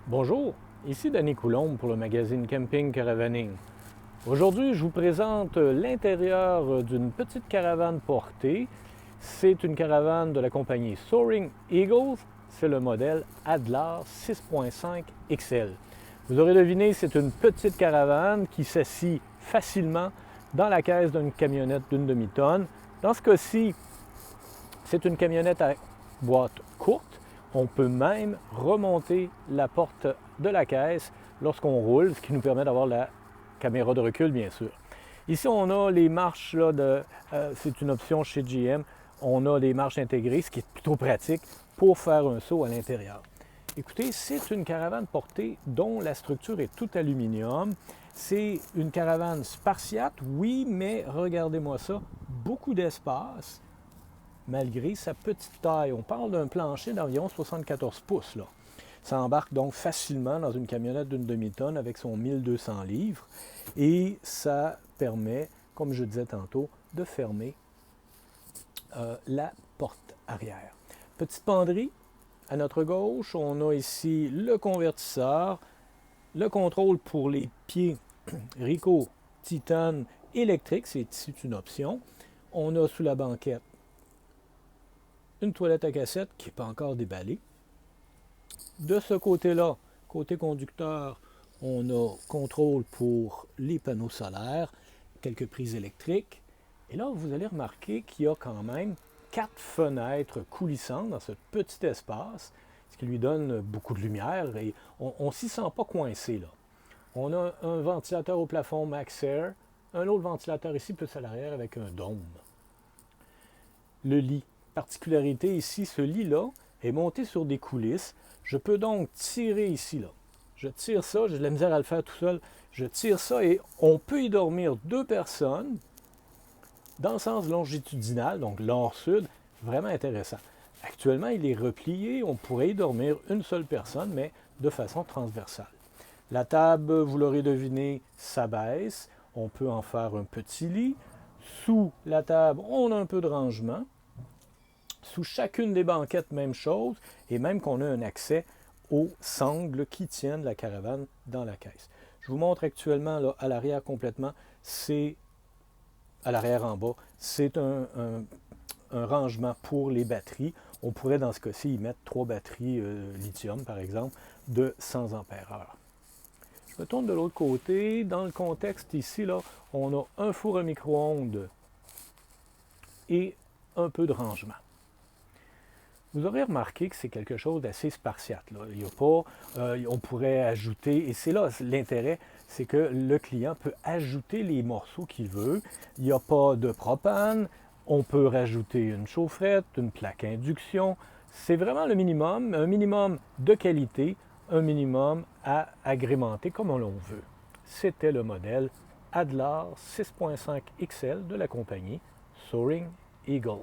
Bonjour, ici Danny Coulombe pour le magazine Camping Caravaning. Aujourd'hui, je vous présente l'intérieur d'une petite caravane portée. C'est une caravane de la compagnie Soaring Eagles. C'est le modèle Adler 6.5 XL. Vous aurez deviné, c'est une petite caravane qui s'assit facilement dans la caisse d'une camionnette d'une demi-tonne. Dans ce cas-ci, c'est une camionnette à boîte courte. On peut même remonter la porte de la caisse lorsqu'on roule, ce qui nous permet d'avoir la caméra de recul, bien sûr. Ici, on a les marches, c'est une option chez GM. On a des marches intégrées, ce qui est plutôt pratique pour faire un saut à l'intérieur. Écoutez, c'est une caravane portée dont la structure est toute aluminium. C'est une caravane spartiate, oui, mais regardez-moi ça, beaucoup d'espace malgré sa petite taille. On parle d'un plancher d'environ 74 pouces. Là. Ça embarque donc facilement dans une camionnette d'une demi-tonne avec son 1200 livres et ça permet, comme je disais tantôt, de fermer la porte arrière. Petite penderie, à notre gauche, on a ici le convertisseur, le contrôle pour les pieds Rico Titan électrique, c'est une option. On a sous la banquette une toilette à cassette qui n'est pas encore déballée. De ce côté-là, côté conducteur, on a contrôle pour les panneaux solaires, quelques prises électriques. Et là, vous allez remarquer qu'il y a quand même 4 fenêtres coulissantes dans ce petit espace, ce qui lui donne beaucoup de lumière et on ne s'y sent pas coincé là. On a un ventilateur au plafond MaxxAir, un autre ventilateur ici plus à l'arrière avec un dôme. Le lit. Particularité ici, ce lit-là est monté sur des coulisses. Je peux donc tirer ici, là. Je tire ça, j'ai de la misère à le faire tout seul. Je tire ça et on peut y dormir 2 personnes dans le sens longitudinal, donc nord-sud, vraiment intéressant. Actuellement, il est replié, on pourrait y dormir une seule personne, mais de façon transversale. La table, vous l'aurez deviné, s'abaisse. On peut en faire un petit lit. Sous la table, on a un peu de rangement. Sous chacune des banquettes, même chose, et même qu'on a un accès aux sangles qui tiennent la caravane dans la caisse. Je vous montre actuellement là, à l'arrière complètement, c'est à l'arrière en bas, c'est un rangement pour les batteries. On pourrait dans ce cas-ci y mettre 3 batteries lithium, par exemple, de 100 ampères-heure. Je me tourne de l'autre côté. Dans le contexte ici, là, on a un four à micro-ondes et un peu de rangement. Vous aurez remarqué que c'est quelque chose d'assez spartiate. Là. Il y a pas, on pourrait ajouter, et c'est là l'intérêt, c'est que le client peut ajouter les morceaux qu'il veut. Il n'y a pas de propane, on peut rajouter une chaufferette, une plaque induction. C'est vraiment le minimum, un minimum de qualité, un minimum à agrémenter comme on l'on veut. C'était le modèle Adler 6.5 XL de la compagnie Soaring Eagle.